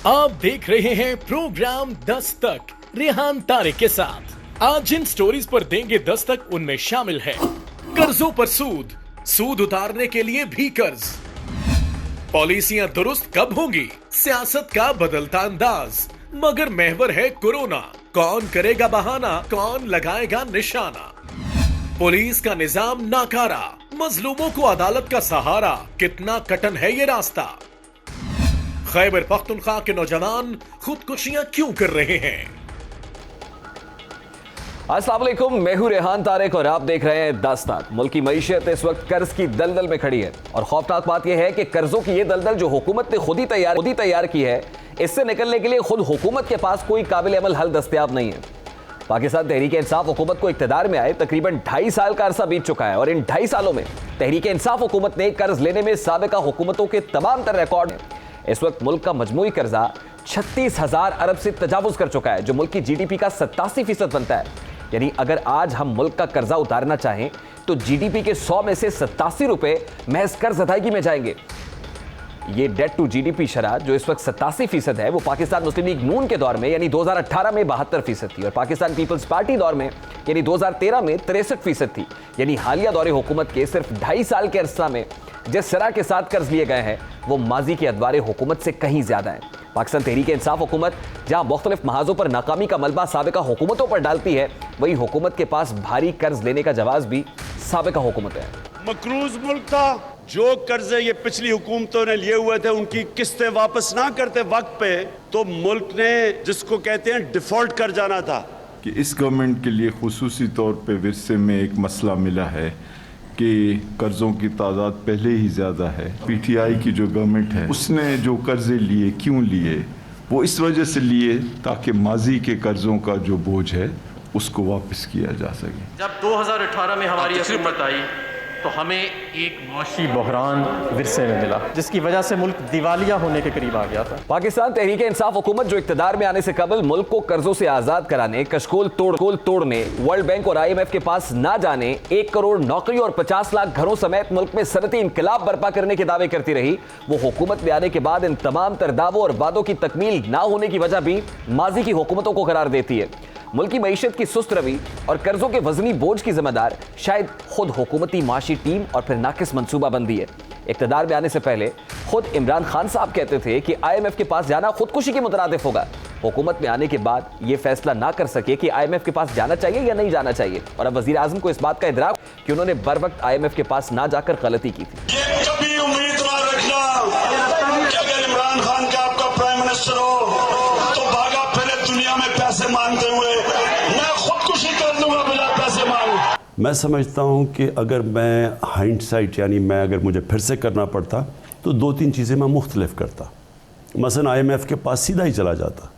आप देख रहे हैं प्रोग्राम दस्तक रेहान तारिक के साथ। आज जिन स्टोरीज पर देंगे दस्तक उनमें शामिल है कर्जों पर सूद, सूद उतारने के लिए भी कर्ज, पॉलिसियां दुरुस्त कब होंगी, सियासत का बदलता अंदाज, मगर महवर है कोरोना, कौन करेगा बहाना, कौन लगाएगा निशाना, पुलिस का निजाम नाकारा, मजलूमों को अदालत का सहारा, कितना कठिन है ये रास्ता, खैबर पख्तूनख्वा के नौजवान खुदकुशियां क्यों कर रहे हैं। अस्सलाम वालेकुम, मैं हूं रेहान तारिक और आप देख रहे हैं दस्तक। मुल्क की मईशत इस वक्त कर्ज की दलदल में खड़ी है और खौफनाक बात यह है कि कर्जों की ये दलदल जो हुकूमत ने खुद ही तैयार की है, इससे निकलने के लिए खुद हुकूमत के पास कोई काबिल अमल हल दस्तयाब नहीं है। पाकिस्तान तहरीक इंसाफ हुकूमत को इख्तिदार में आए तकरीबन 2.5 साल का अरसा बीत चुका है और इन 2.5 सालों में तहरीक इंसाफ हुकूमत ने कर्ज लेने में साबिका हुकूमतों के तमाम तर रिकॉर्ड है। इस वक्त मुल्क का मजमूई कर्जा 36,000 अरब से तजावुज कर चुका है, जो मुल्क की जीडीपी का 87% बनता है। यानी अगर आज हम मुल्क का कर्जा उतारना चाहें तो जीडीपी के 100 में से 87 रुपए महज कर्ज अदायगी में जाएंगे। ये डेट टू जीडीपी शरह जो इस वक्त 87% है, वो पाकिस्तान मुस्लिम लीग नून के दौर में यानी 2018 में 72% थी और पाकिस्तान पीपल्स पार्टी दौर में यानी 2013 में 63% थी। यानी हालिया दौरे हुकूमत के सिर्फ 2.5 साल के अरसा में जिस शरह के साथ कर्ज लिए गए हैं वो माजी के अदवारे हुकूमत से कहीं ज्यादा है। पाकिस्तान तहरीक इंसाफ हुकूमत जहां मुख्तलिफ महाजों पर नाकामी का मलबा साबिका हुकूमतों पर डालती है, वही हुकूमत के पास भारी कर्ज लेने का जवाब भी साबिका हुकूमत है। मकरूज मुल्क था, जो कर्जे ये पिछली हुकूमतों ने लिए हुए थे उनकी किस्तें वापस ना करते वक्त पे, तो मुल्क ने जिसको कहते हैं डिफॉल्ट कर जाना था। कि इस गवर्नमेंट के लिए खुसूसी तौर पे विरसे में एक मसला मिला है कि कर्ज़ों की तादाद पहले ही ज़्यादा है। पीटीआई की जो गवर्नमेंट है उसने जो कर्ज़े लिए, क्यों लिए, वो इस वजह से लिए ताकि माजी के कर्ज़ों का जो बोझ है उसको वापस किया जा सके। जब 2018 में हमारी हुकूमत आई तो हमें एक माशी बहरान विरसे में मिला, जिसकी वजह से मुल्क दिवालिया होने के करीब आ गया था। पाकिस्तान तहरीक इंसाफ हुकूमत जो इख्तिदार में आने से कबल मुल्क को कर्जों से आजाद कराने, कशकोल तोड़ने, वर्ल्ड बैंक और IMF के पास ना जाने, 1 करोड़ नौकरी और 50 लाख घरों समेत मुल्क में सनती इनकलाब बर्पा करने के दावे करती रही, वो हुकूमत में आने के बाद इन तमाम तर दावों और वादों की तकमील ना होने की वजह भी माजी की हुकूमतों को करार देती है। मुल्क की मईशत की सुस्त रवी और कर्जों के वजनी बोझ की जिम्मेदार शायद खुद हुकूमती माशी टीम और फिर नाकिस मनसूबाबंदी है। इख्तिदार में आने से पहले खुद इमरान खान साहब कहते थे कि IMF के पास जाना खुदकुशी के मुतरादिफ होगा। हुकूमत में आने के बाद ये फैसला ना कर सके कि IMF के पास जाना चाहिए या नहीं जाना चाहिए, और अब वजीर आजम को इस बात का इदराक कि उन्होंने बर वक्त IMF के पास ना जाकर गलती की थी। ये कभी उम्मीद ना रखना कि अगर इमरान खान का आपका प्राइम मिनिस्टर हो तो भागा फिरे दुनिया में पैसे मांगते हुए मैं खुदकुशी कर दूंगा बिना पैसे मांग। मैं समझता हूं कि अगर मैं हाइंडसाइट यानी मैं अगर मुझे फिर से करना पड़ता तो 2-3 चीज़ें मैं मुख्तलिफ करता। मसलन IMF के पास सीधा ही चला जाता,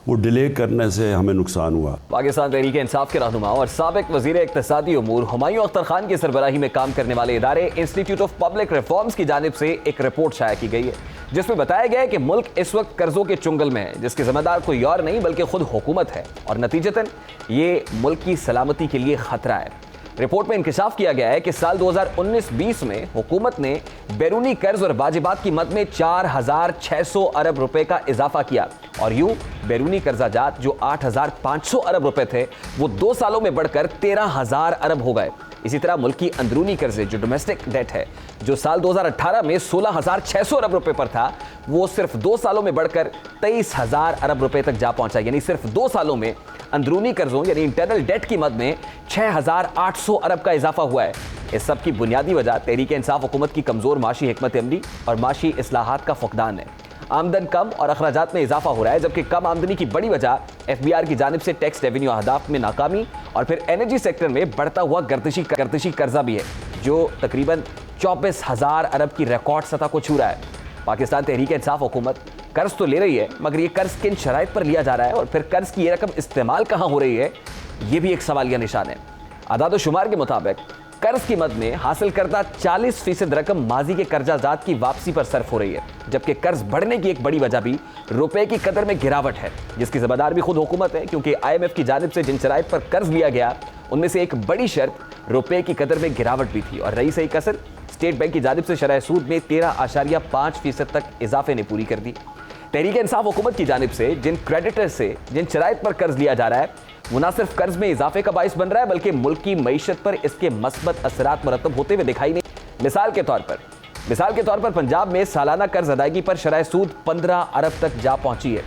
वो डिले करने से हमें नुकसान हुआ। पाकिस्तान तहरीक इंसाफ के रहनुमा और साबिक वजीर इक्तिसादी उमूर हुमायूं अख्तर खान की सरबराही में काम करने वाले इदारे इंस्टीट्यूट ऑफ पब्लिक रिफॉर्म्स की जानिब से एक रिपोर्ट शाया की गई है, जिसमें बताया गया है कि मुल्क इस वक्त कर्जों के चुंगल में है, जिसके जिम्मेदार कोई और नहीं बल्कि खुद हुकूमत है और नतीजतन ये मुल्क की सलामती के लिए खतरा है। रिपोर्ट में इंकशाफ किया गया है कि साल 2019-20 में हुकूमत ने बैरूनी कर्ज और वाजिबात की मद में 4,600 अरब रुपए का इजाफा किया और यूं बैरूनी कर्जाजात जो 8,500 अरब रुपए थे वो 2 सालों में बढ़कर 13,000 अरब हो गए। इसी तरह मुल्क की अंदरूनी कर्जे जो डोमेस्टिक डेट है, जो साल 2018 में 16,600 अरब रुपए पर था, वो सिर्फ 2 सालों में बढ़कर 23,000 अरब रुपए तक जा पहुंचा। यानी सिर्फ 2 सालों में अंदरूनी कर्जों यानी इंटरनल डेट की मद में 6,800 अरब का इजाफा हुआ है। इस सब की बुनियादी वजह तहरीक इंसाफ हुकूमत की कमजोर माशी हिकमत अमली और माशी इस्लाहात का फुकदान है। आमदन कम और अखराजात में इजाफा हो रहा है, जबकि कम आमदनी की बड़ी वजह FBR की जानिब से टैक्स रेवेन्यू अहदाफ में नाकामी और फिर एनर्जी सेक्टर में बढ़ता हुआ गर्दिशी कर्जा भी है, जो तकरीबन 24,000 अरब की रिकॉर्ड सतह को छू रहा है। पाकिस्तान तहरीक इंसाफ हुकूमत कर्ज तो ले रही है, मगर ये कर्ज किन शराइत पर लिया जा रहा है और फिर कर्ज की ये रकम इस्तेमाल कहाँ हो रही है, ये भी एक सवालिया निशान है। आदाद शुमार के मुताबिक कर्ज की मद में हासिल करदा 40% रकम माजी के कर्जाजात की वापसी पर सर्फ हो रही है, जबकि कर्ज बढ़ने की एक बड़ी वजह भी रुपए की कदर में गिरावट है, जिसकी जिम्मेदार भी खुद हुकूमत है, क्योंकि IMF की जानिब से जिन शराइत पर कर्ज लिया गया उनमें से एक बड़ी शर्त रुपए की कदर में गिरावट भी थी और रही सही कसर स्टेट बैंक की जानिब से शरह सूद में 13.5% तक इजाफे ने पूरी कर दी। तहरीक इंसाफ हुकूमत की जानिब से जिन क्रेडिटर से जिन शराइत पर कर्ज लिया जा रहा है वो न सिर्फ कर्ज में इजाफे का बाइस बन रहा है बल्कि मुल्क की मईशत पर इसके मस्बत असरात मुरतब होते हुए दिखाई नहीं। मिसाल के तौर पर पंजाब में सालाना कर्ज अदायगी पर शरह सूद 15 अरब तक जा पहुंची है।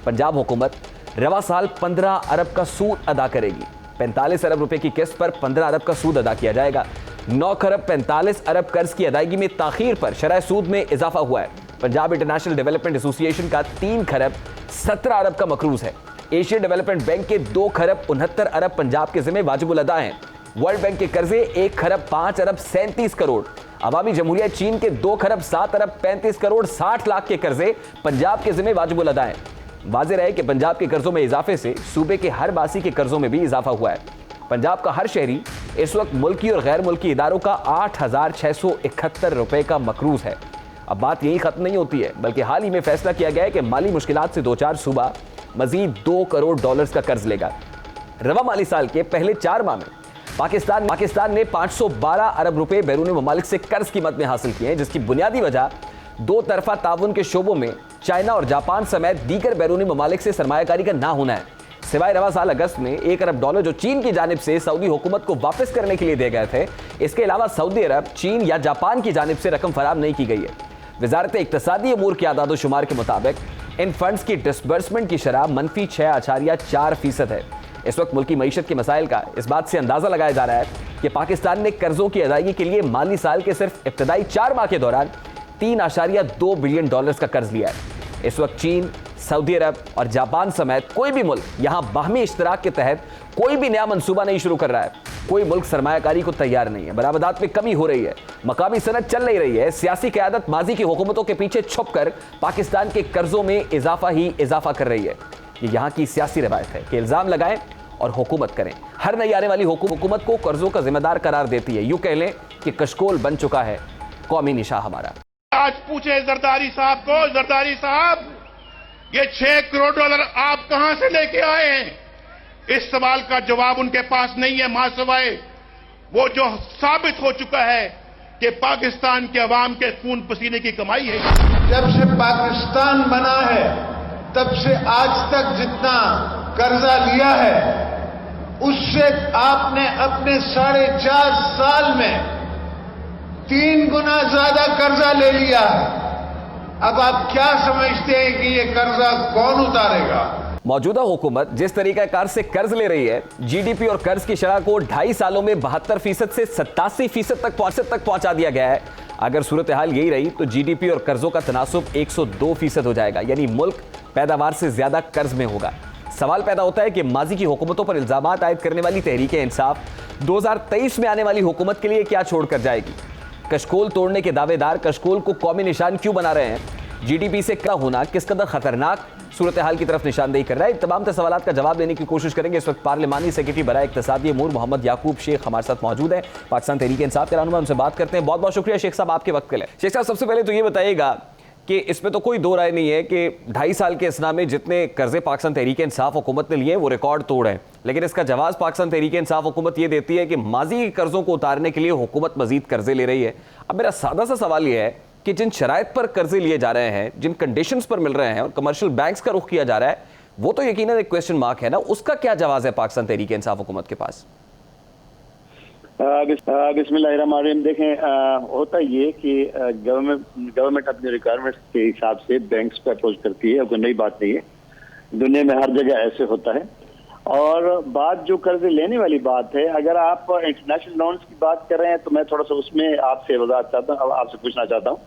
पंजाब हुकूमत रवा साल 15 अरब का सूद अदा करेगी। 45 अरब रुपए की किस्त पर 15 अरब का सूद अदा किया जाएगा। 9 खरब 45 अरब कर्ज की अदायगी में ताखीर पर शरह सूद में इजाफा हुआ है। पंजाब इंटरनेशनल डेवलपमेंट एसोसिएशन का 3 खरब 17 अरब का मकरूज है। एशियन डेवलपमेंट बैंक के 2 खरब 69 अरब पंजाब के जिम्मे वाजिबुल अदा हैं। वर्ल्ड बैंक के कर्जे 1 खरब 5 अरब 37 करोड़। अवामी जमहूरिया चीन के 2 खरब 7 अरब 35 करोड़ 60 लाख के कर्जे पंजाब के जिम्मे वाजिबुल अदा हैं। वाज़ेह रहे कि पंजाब के कर्जों में इजाफे से सूबे के हर बासी के कर्जों में भी इजाफा हुआ है। पंजाब का हर शहरी इस वक्त मुल्की और गैर मुल्की इदारों का 8,671 रुपए का मकरूज है। अब बात यही खत्म नहीं होती है बल्कि हाल ही में फैसला किया गया है कि माली मुश्किलात से 2-4 सूबा मजीद $2 करोड़ का कर्ज लेगा। रवा माली साल के पहले 4 माह में पाकिस्तान ने 512 अरब रुपए बैरूनी ममालिक से कर्ज कीमत में हासिल किए हैं, जिसकी बुनियादी वजह 2 तरफा ताउन के शोबों में चाइना और जापान समेत दीगर बैरूनी ममालिक से सरमायाकारी का ना होना है। सिवाय रवा साल अगस्त में $1 अरब जो चीन की जानिब से सऊदी हुकूमत को वापस करने के लिए दिए गए थे, इसके अलावा सऊदी अरब, चीन या जापान की जानिब से रकम फराहम नहीं की गई है। वजारत इक्तसादी अमूर के आदाद शुमार के मुताबिक इन फंड्स की डिसबर्समेंट की शरह -6.4% है। इस वक्त मुल्की मईशत के मसाइल का इस बात से अंदाजा लगाया जा रहा है कि पाकिस्तान ने कर्जों की अदायगी के लिए माली साल के सिर्फ इब्तदाई 4 माह के दौरान $3.2 बिलियन का कर्ज लिया है। इस वक्त चीन, सऊदी अरब और जापान समेत कोई भी मुल्क यहां बाहमी इश्तराक के तहत कोई भी नया मंसूबा नहीं शुरू कर रहा है। कोई मुल्क सरमायाकारी को तैयार नहीं है। बरामदात में कमी हो रही है, मकामी सनत चल नहीं रही है। सियासी क़यादत माजी की हुकूमतों के पीछे छुप कर पाकिस्तान के कर्जों में इजाफा कर रही है। ये यहाँ की सियासी रवायत है कि इल्ज़ाम लगाएं और हुकूमत करें। हर नई आने वाली हुकूमत को कर्जों का जिम्मेदार करार देती है। यूं कह लें कि कशकोल बन चुका है कौमी निशान हमारा। आज पूछे जरदारी साहब को, जरदारी साहब ये $6 करोड़ आप कहां से लेके आए हैं? इस सवाल का जवाब उनके पास नहीं है, मां सिवाय वो जो साबित हो चुका है कि पाकिस्तान के अवाम के खून पसीने की कमाई है। जब से पाकिस्तान बना है तब से आज तक जितना कर्जा लिया है उससे आपने अपने 4.5 साल में 3 गुना ज्यादा कर्जा ले लिया है। अब आप क्या समझते हैं कि ये कर्जा कौन उतारेगा? मौजूदा हुकूमत जिस तरीकाकार से कर्ज ले रही है, जीडीपी और कर्ज की शरह को 2.5 सालों में 72% से 87% तक पहुंचा दिया गया है। अगर सूरत हाल यही रही तो जीडीपी और कर्जों का तनासुब 102% हो जाएगा, यानी मुल्क पैदावार से ज्यादा कर्ज में होगा। सवाल पैदा होता है कि माजी की हुकूमतों पर इल्जामात आयद करने वाली तहरीक इंसाफ 2023 में आने वाली हुकूमत के लिए क्या छोड़कर जाएगी? कशकोल तोड़ने के दावेदार कशकोल को कौमी निशान क्यों बना रहे हैं? जीडीपी से कम होना किस कदर खतरनाक सूरत हाल की तरफ निशानदेही कर रहा है? तमाम सवालों का जवाब देने की कोशिश करेंगे। इस वक्त पार्लिमानी सेक्रेटरी बराए इक्तिसादी अमूर मोहम्मद याकूब शेख हमारे साथ मौजूद है, पाकिस्तान तहरीक इंसाफ के रहनुमा। उनसे बात करते हैं। बहुत बहुत शुक्रिया शेख साहब आपके वक्त के लिए। शेख साहब, सबसे पहले तो ये बताइएगा कि इसमें तो कोई दो राय नहीं है कि 2.5 साल के असना में जितने कर्जे पाकिस्तान तहरीक इंसाफ हुकूमत ने लिए वो रिकॉर्ड तोड़ है, लेकिन इसका जवाब पाकिस्तान तहरीक इंसाफ हुकूमत ये देती है कि माजी के कर्जों को उतारने के लिए हुकूमत मजीद कर्जे ले रही है। अब मेरा सादा सा सवाल यह है कि जिन शराइत पर कर्जे लिए जा रहे हैं, जिन कंडीशंस पर मिल रहे हैं और कमर्शियल बैंक्स का रुख किया जा रहा है, वो तो यकीनन एक क्वेश्चन मार्क है ना, उसका क्या जवाब है पाकिस्तान तहरीक इंसाफ हुकूमत के पास? बिस्मिल्लाहिर्रहमानिर्रहीम। देखें, होता ये कि गवर्नमेंट अपने रिक्वायरमेंट्स के हिसाब से बैंक्स पर अप्रोच करती है, कोई नई बात नहीं है, दुनिया में हर जगह ऐसे होता है। और बात जो कर्जे लेने वाली बात है, अगर आप इंटरनेशनल लोन्स की बात कर रहे हैं तो मैं थोड़ा सा उसमें आपसे वजाहत चाहता हूँ, आपसे पूछना चाहता हूँ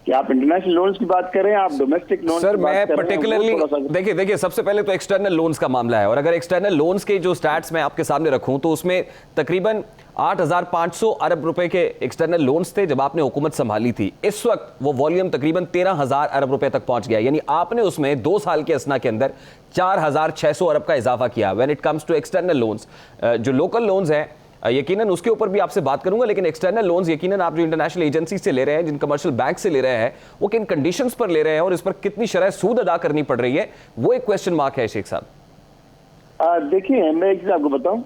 कि आप इंटरनेशनल लोन्स की बात करें, आप डोमेस्टिक लोन्स की बात कर रहे हैं। पर्टिकुलरली देखिए सबसे पहले तो एक्सटर्नल लोन्स का मामला है, और अगर एक्सटर्नल लोन्स के जो स्टैट्स मैं आपके सामने रखूं तो उसमें तकरीबन 8,500 अरब रुपए के एक्सटर्नल लोन्स थे जब आपने हुकूमत संभाली थी। इस वक्त वो वॉल्यूम तकरीबन 13,000 अरब रुपए तक पहुंच गया, यानी आपने उसमें 2 साल के असना के अंदर 4,600 अरब का इजाफा किया। When it comes to external loans, जो लोकल लोन्स हैं यकीनन उसके ऊपर भी आपसे बात करूंगा, लेकिन एक्सटर्नल लोन्स यकीनन आप जो इंटरनेशनल एजेंसी से ले रहे हैं, जिन कमर्शियल बैंक से ले रहे हैं, वो किन कंडीशंस पर ले रहे हैं और इस पर कितनी शरह सूद अदा करनी पड़ रही है, वो एक क्वेश्चन मार्क है शेख साहब। देखिए, मैं एक चीज आपको बताऊं,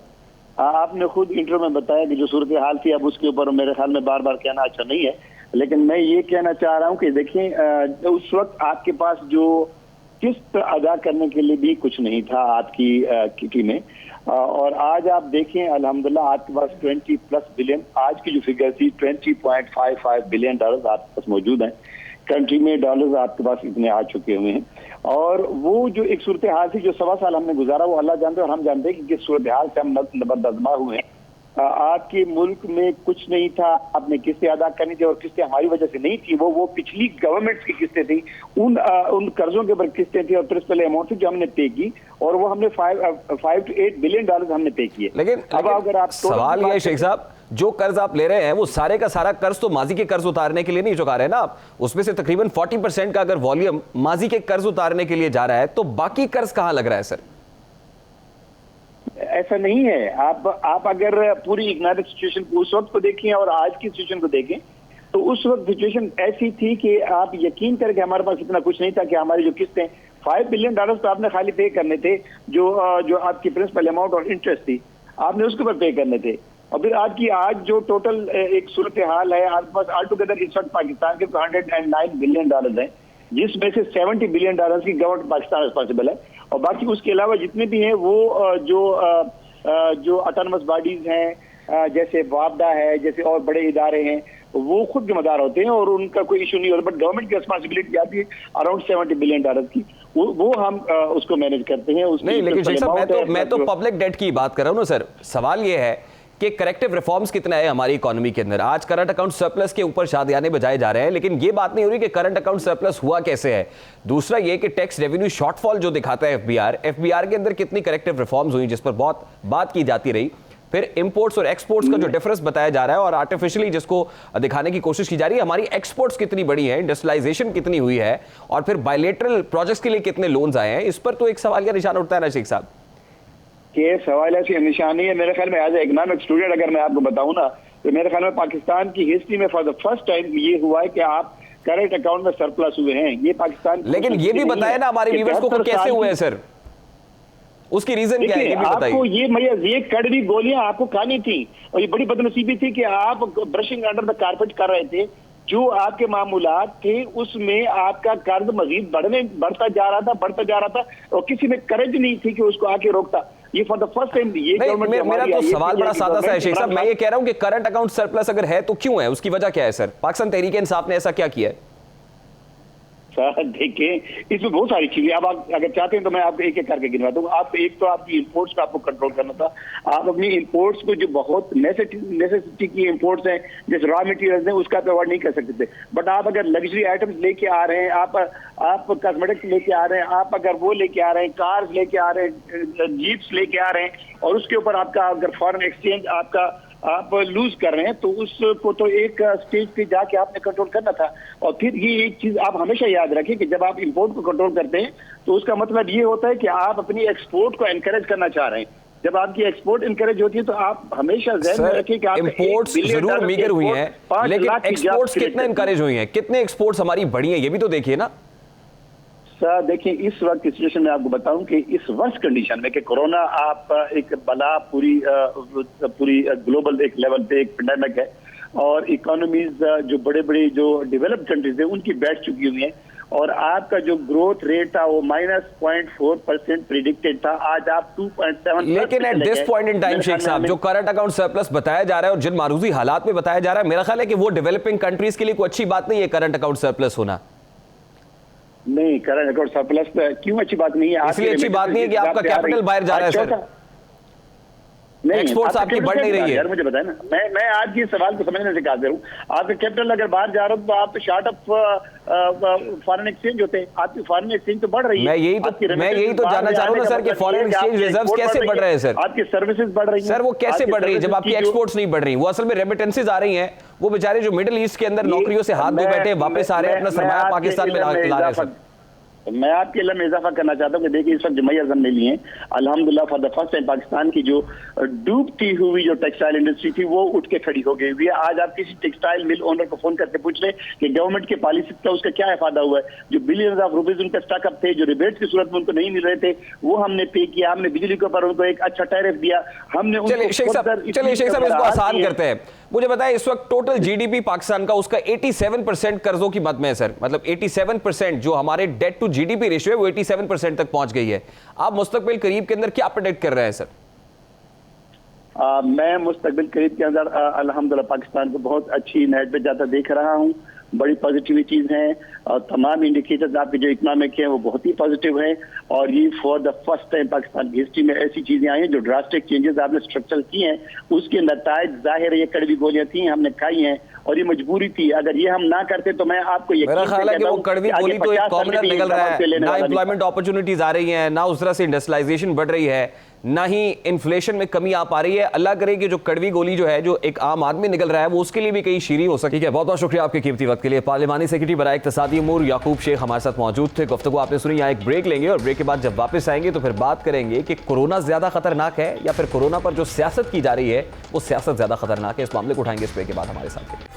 आपने खुद इंटरव्यू में बताया कि जो सूरत हाल थी, अब उसके ऊपर मेरे ख्याल में बार बार कहना अच्छा नहीं है, लेकिन मैं ये कहना चाह रहा हूँ कि देखिए, उस वक्त आपके पास जो किस्त अदा करने के लिए भी कुछ नहीं था आपकी किटी में। और आज आप देखें अल्हम्दुलिल्लाह आपके पास 20+ बिलियन, आज की जो फिगर थी 20.55 बिलियन डॉलर आपके पास मौजूद हैं कंट्री में। डॉलर्स आपके पास इतने आ चुके हुए हैं। और वो जो एक सूरत हाल थी जो 1.25 साल हमने गुजारा, वो अल्लाह जानते और हम जानते हैं कि किस सूरत हाल से हम नबरदमा हुए हैं। आपके मुल्क में कुछ नहीं था, आपने किस्तें अदा करनी थी और किस्तें हमारी वजह से नहीं थी, वो पिछली गवर्नमेंट की किस्तें थी, उन कर्जों के ऊपर किस्तें थी और प्रिंसिपल अमाउंट थी जो हमने पे की, और वो हमने 5 to 8 बिलियन डॉलर हमने पे किए। लेकिन अब अगर आप सवाल ये है शेख साहब, जो कर्ज आप ले रहे हैं वो सारे का सारा कर्ज तो माजी के कर्ज उतारने के लिए नहीं चुका रहे ना आप, उसमें से तकरीबन 40% का अगर वॉल्यूम माजी के कर्ज उतारने के लिए जा रहा है, तो बाकी कर्ज कहां लग रहा है सर? ऐसा नहीं है। आप अगर पूरी इकोनॉमिक सिचुएशन उस वक्त को देखें और आज की सिचुएशन को देखें, तो उस वक्त सिचुएशन ऐसी थी कि आप यकीन करें कि हमारे पास इतना कुछ नहीं था कि हमारी जो किस्तें 5 बिलियन डॉलर तो आपने खाली पे करने थे, जो आपकी प्रिंसिपल अमाउंट और इंटरेस्ट थी आपने उसके ऊपर पे करने थे। और फिर आपकी आज जो टोटल एक सूरत हाल है, आपके पास ऑल टुगेदर इस वक्त पाकिस्तान के 109 बिलियन डॉलर हैं, जिसमें से 70 बिलियन डॉलर की गवर्नमेंट पाकिस्तान रिस्पॉन्सिबल है, और बाकी उसके अलावा जितने भी हैं वो जो ऑटोनमस बॉडीज हैं, जैसे वापडा है, जैसे और बड़े इदारे हैं, वो खुद जिम्मेदार होते हैं और उनका कोई इशू नहीं होता। बट गवर्नमेंट की रिस्पॉन्सिबिलिटी आती है अराउंड 70 बिलियन डॉलर की, वो हम उसको मैनेज करते हैं। नहीं, लेकिन शेख साहब मैं तो पब्लिक डेट की बात कर रहा हूँ ना सर। सवाल ये है कि करेक्टिव रिफॉर्म्स कितना है हमारी इकोनॉमी के अंदर। आज करंट अकाउंट सरप्लस के ऊपर शादियाने बजाए जा रहे हैं, लेकिन ये बात नहीं हो रही कि करंट अकाउंट सरप्लस हुआ कैसे है। दूसरा ये कि टैक्स रेवेन्यू शॉर्टफॉल जो दिखाता है एफबीआर के अंदर कितनी करेक्टिव रिफॉर्म्स हुई, जिस पर बहुत बात की जाती रही। फिर इंपोर्ट्स और एक्सपोर्ट्स का जो डिफरेंस बताया जा रहा है और आर्टिफिशियली जिसको दिखाने की कोशिश की जा रही है, हमारी एक्सपोर्ट्स कितनी बड़ी है, इंडस्ट्रियलाइजेशन कितनी हुई है, और फिर बायलेटरल प्रोजेक्ट्स के लिए कितने लोन्स आए हैं, इस पर तो एक सवाल का निशान उठता है ना शेख साहब। ये सवाल ऐसी निशानी है मेरे ख्याल में। एज ए इकोनॉमिक स्टूडेंट अगर मैं आपको बताऊं ना, तो मेरे ख्याल में पाकिस्तान की हिस्ट्री में फॉर द फर्स्ट टाइम ये हुआ है कि आप करंट अकाउंट में सरप्लस हुए हैं। ये पाकिस्तान, लेकिन ये भी बताया ना हमारे व्यूअर्स को कैसे हुए हैं सर, उसकी रीजन क्या है ये भी बताइए। आपको ये कड़वी गोलियां आपको खानी थी, और ये बड़ी बदनसीबी थी कि आप ब्रशिंग अंडर द कारपेट कर रहे थे। जो आपके मामूलात थे उसमें आपका कर्ज मजीद बढ़ता जा रहा था और किसी में करेज नहीं थी कि उसको आके रोकता। ये फॉर द फर्स्ट टाइम ये गवर्नमेंट। मेरा तो सवाल बड़ा सादा सा है शेख साहब, मैं ये कह रहा हूं कि करंट अकाउंट सरप्लस अगर है तो क्यों है, उसकी वजह क्या है सर? पाकिस्तान तहरीक इंसाफ ने ऐसा क्या किया है? देखिए इसमें बहुत सारी चीजें, अब आप अगर चाहते हैं तो मैं आपको एक एक करके गिनवा दूंगा। आप एक तो आपकी इंपोर्ट्स का आपको कंट्रोल करना था। आप अपनी इंपोर्ट्स को जो बहुत नेसेसिटी की इंपोर्ट्स हैं, जैसे रॉ मटेरियल्स हैं, उसका तो अवॉइड नहीं कर सकते थे। बट आप अगर लग्जरी आइटम्स लेके आ रहे हैं, आप कॉस्मेटिक्स लेके आ रहे हैं, आप अगर वो लेके आ रहे हैं, कार्स लेके आ रहे हैं, जीप्स लेके आ रहे हैं, और उसके ऊपर आपका अगर फॉरेन एक्सचेंज आप लूज कर रहे हैं, तो उसको तो एक स्टेज पे जाके आपने कंट्रोल करना था। और फिर ये एक चीज आप हमेशा याद रखें कि जब आप इंपोर्ट को कंट्रोल करते हैं तो उसका मतलब ये होता है कि आप अपनी एक्सपोर्ट को एनकरेज करना चाह रहे हैं। जब आपकी एक्सपोर्ट इनकरेज होती है तो आप हमेशा ध्यान में रखें कि आप इंपोर्ट्स जरूर मीगर हुई हैं, लेकिन एक्सपोर्ट्स कितने एनकरेज हुई हैं, कितने एक्सपोर्ट्स हमारी बढ़ी हैं, ये भी तो देखिए ना सर। देखिए इस वक्त की सिचुएशन में आपको बताऊं कि इस वर्स्ट कंडीशन में कि कोरोना आप एक बला पूरी ग्लोबल एक लेवल पे एक पेंडेमिक है, और इकोनॉमीज जो बड़े जो डेवलप्ड कंट्रीज है उनकी बैठ चुकी हुई हैं, और आपका जो ग्रोथ रेट था वो -0.4% प्रिडिक्टेड था। आज आप 2.7। लेकिन at this point in time शेख साहब जो करंट अकाउंट सरप्लस बताया जा रहा है और जिन मारूजी हालात में बताया जा रहा है, मेरा ख्याल है कि वो डेवलपिंग कंट्रीज के लिए कोई अच्छी बात नहीं है करंट अकाउंट सरप्लस होना। नहीं, करंट अकाउंट सरप्लस क्यों अच्छी बात नहीं है? इसलिए अच्छी बात नहीं है कि आपका कैपिटल बाहर जा रहा है सर, नहीं एक्सपोर्ट्स आपकी बढ़ नहीं रही है। यार मुझे बताए ना, मैं आज ये सवाल को समझने से काबिल हूं। आपका कैपिटल अगर बाहर जा रहा हो तो आप शार्ट ऑफ फॉरेन एक्सचेंज होते हैं, आपकी फॉरेन एक्सचेंज तो बढ़ रही है। मैं यही तो जानना चाह रहा हूं ना सर कि फॉरेन एक्सचेंज रिजर्व्स कैसे बढ़ रहे हैं सर? आपकी सर्विसेज बढ़ रही हैं सर, वो कैसे बढ़ रही है जब आपकी एक्सपोर्ट्स नहीं बढ़ रही? वो असल में रेमिटेंसेज आ रही हैं, वो बेचारे जो मिडिल ईस्ट के अंदर नौकरियों से हाथ धो बैठे वापस आ रहे हैं, अपना सरमाया पाकिस्तान में ला रहे हैं सर। मैं आपके इल्म में इजाफा करना चाहता हूँ कि देखिए इस वक्त जमाई अज़म ने लिए हैं अल्हम्दुलिल्लाह for the first time Pakistan की जो डूबती हुई जो टेक्सटाइल इंडस्ट्री थी वो उठ के खड़ी हो गई हुई है। आज आप किसी टेक्सटाइल मिल ओनर को फोन करके पूछ रहे कि गवर्नमेंट के पॉलिसी का उसका क्या फायदा हुआ है। जो बिलियंस ऑफ रुपीज उनका स्टॉकअप थे, जो रिबेट्स की सूरत में उनको नहीं मिल रहे थे, वो हमने पे किया। हमने बिजली के ऊपर उनको एक अच्छा टैरिफ दिया। हमने चलिए शेख साहब इसको आसान करते हैं। मुझे बताएं इस वक्त टोटल जीडीपी पाकिस्तान का उसका 87% कर्जों की मद में है सर, मतलब 87% जो हमारे डेट टू जीडीपी रेशियो है वो 87% तक पहुंच गई है। आप मुस्तकबिल करीब के अंदर क्या प्रेडिक्ट कर रहे हैं सर? मैं मुस्तकबिल करीब के अंदर अल्हम्दुलिल्लाह पाकिस्तान को बहुत अच्छी नेट पे जाता देख रहा हूँ। बड़ी पॉजिटिविटीज हैं और तमाम इंडिकेटर्स आपके जो इकोनॉमिक हैं वो बहुत ही पॉजिटिव हैं। और ये for the first time Pakistan की हिस्ट्री में ऐसी चीजें आई हैं जो ड्रास्टिक चेंजेस आपने स्ट्रक्चरल किए हैं, उसके नतायज जाहिर है ये कड़वी गोलियां थी, हमने खाई हैं और ये मजबूरी थी। अगर ये हम ना करते तो मैं आपको मेरा ख्याल है कि वो कड़वी गोली तो एक कॉमनर निकल रहा है, ना एम्प्लॉयमेंट अपॉर्चुनिटीज आ रही हैं, ना उस तरह से इंडस्ट्रियलाइजेशन बढ़ रही है, ना ही इन्फ्लेशन में कमी आ पा रही है। अल्लाह करे कि जो कड़वी गोली जो है जो एक आम आदमी निकल रहा है वो उसके लिए भी कहीं शीरी हो सके। बहुत बहुत शुक्रिया आपके कीमती वक्त के लिए। पार्लिमानी सेक्रेटरी बराए इक्तिसादी उमूर याकूब शेख हमारे साथ मौजूद थे। गुफ्तगू आपने सुनी। यहाँ एक ब्रेक लेंगे और ब्रेक के बाद जब वापस आएंगे तो फिर बात करेंगे कि कोरोना ज्यादा खतरनाक है या फिर कोरोना पर जो सियासत की जा रही है वो सियासत ज्यादा खतरनाक है। इस मामले को उठाएंगे इस ब्रेक के बाद हमारे साथ।